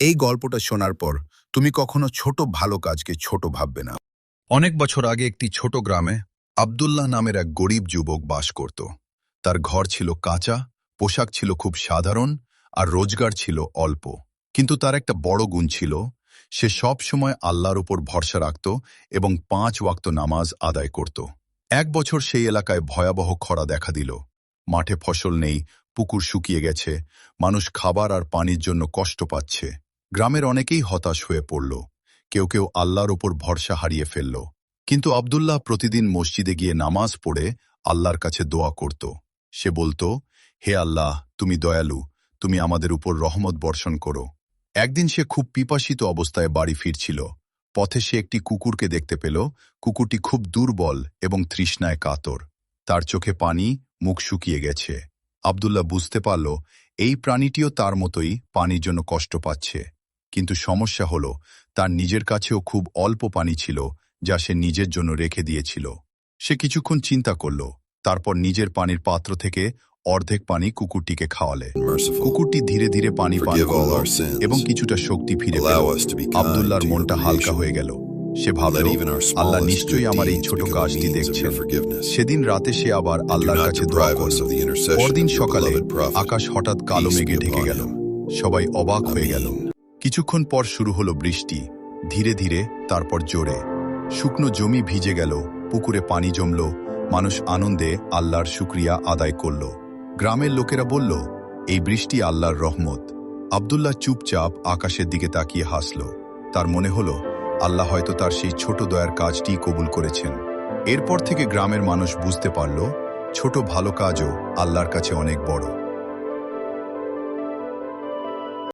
এই গল্পটা শোনার পর তুমি কখনো ছোট ভালো কাজকে ছোট ভাববে না। অনেক বছর আগে একটি ছোট গ্রামে আব্দুল্লাহ নামের এক গরিব যুবক বাস করত। তার ঘর ছিল কাঁচা, পোশাক ছিল খুব সাধারণ, আর রোজগার ছিল অল্প। কিন্তু তার একটা বড় গুণ ছিল, সে সব সময় আল্লাহর উপর ভরসা রাখত এবং 5 ওয়াক্ত নামাজ আদায় করত। এক বছর সেই এলাকায় ভয়াবহ খরা দেখা দিল। মাঠে ফসল নেই, পুকুর শুকিয়ে গেছে, মানুষ খাবার আর পানির জন্য কষ্ট পাচ্ছে। গ্রামের অনেকেই হতাশ হয়ে পড়ল, কেউ কেউ আল্লাহর ওপর ভরসা হারিয়ে ফেলল। কিন্তু আব্দুল্লাহ প্রতিদিন মসজিদে গিয়ে নামাজ পড়ে আল্লাহর কাছে দোয়া করত। সে বলতো, হে আল্লাহ, তুমি দয়ালু, তুমি আমাদের উপর রহমত বর্ষণ করো। একদিন সে খুব পিপাসিত অবস্থায় বাড়ি ফিরছিল। পথে সে একটি কুকুরকে দেখতে পেল। কুকুরটি খুব দুর্বল এবং তৃষ্ণায় কাতর, তার চোখে পানি, মুখ শুকিয়ে গেছে। আব্দুল্লাহ বুঝতে পারল, এই প্রাণীটিও তার মতোই পানির জন্য কষ্ট পাচ্ছে। কিন্তু সমস্যা হলো, তার নিজের কাছেও খুব অল্প পানি ছিল, যা সে নিজের জন্য রেখে দিয়েছিল। সে কিছুক্ষণ চিন্তা করল, তারপর নিজের পানির পাত্র থেকে অর্ধেক পানি কুকুরটিকে খাওয়ালে। কুকুরটি ধীরে ধীরে পানি পান করল এবং কিছুটা শক্তি ফিরে পেল। আব্দুল্লাহর মনটা হালকা হয়ে গেল। সে ভাবল, আল্লাহ নিশ্চয়ই আমার এই ছোট কাজটি দেখছেন। সেদিন রাতে সে আবার আল্লাহর কাছে দোয়া করল। পরদিন সকালে আকাশ হঠাৎ কালো মেঘে ঢেকে গেল। সবাই অবাক হয়ে গেল। কিছুক্ষণ পর শুরু হলো বৃষ্টি, ধীরে ধীরে, তারপর জোরে। শুকনো জমি ভিজে গেল, পুকুরে পানি জমল, মানুষ আনন্দে আল্লাহর শুকরিয়া আদায় করল। গ্রামের লোকেরা বলল, এই বৃষ্টি আল্লাহর রহমত। আব্দুল্লাহ চুপচাপ আকাশের দিকে তাকিয়ে হাসল। তার মনে হলো, আল্লাহ হয়তো তার সেই ছোট দয়ার কাজটি কবুল করেছেন। এরপর থেকে গ্রামের মানুষ বুঝতে পারল, ছোট ভালো কাজও আল্লাহর কাছে অনেক বড়।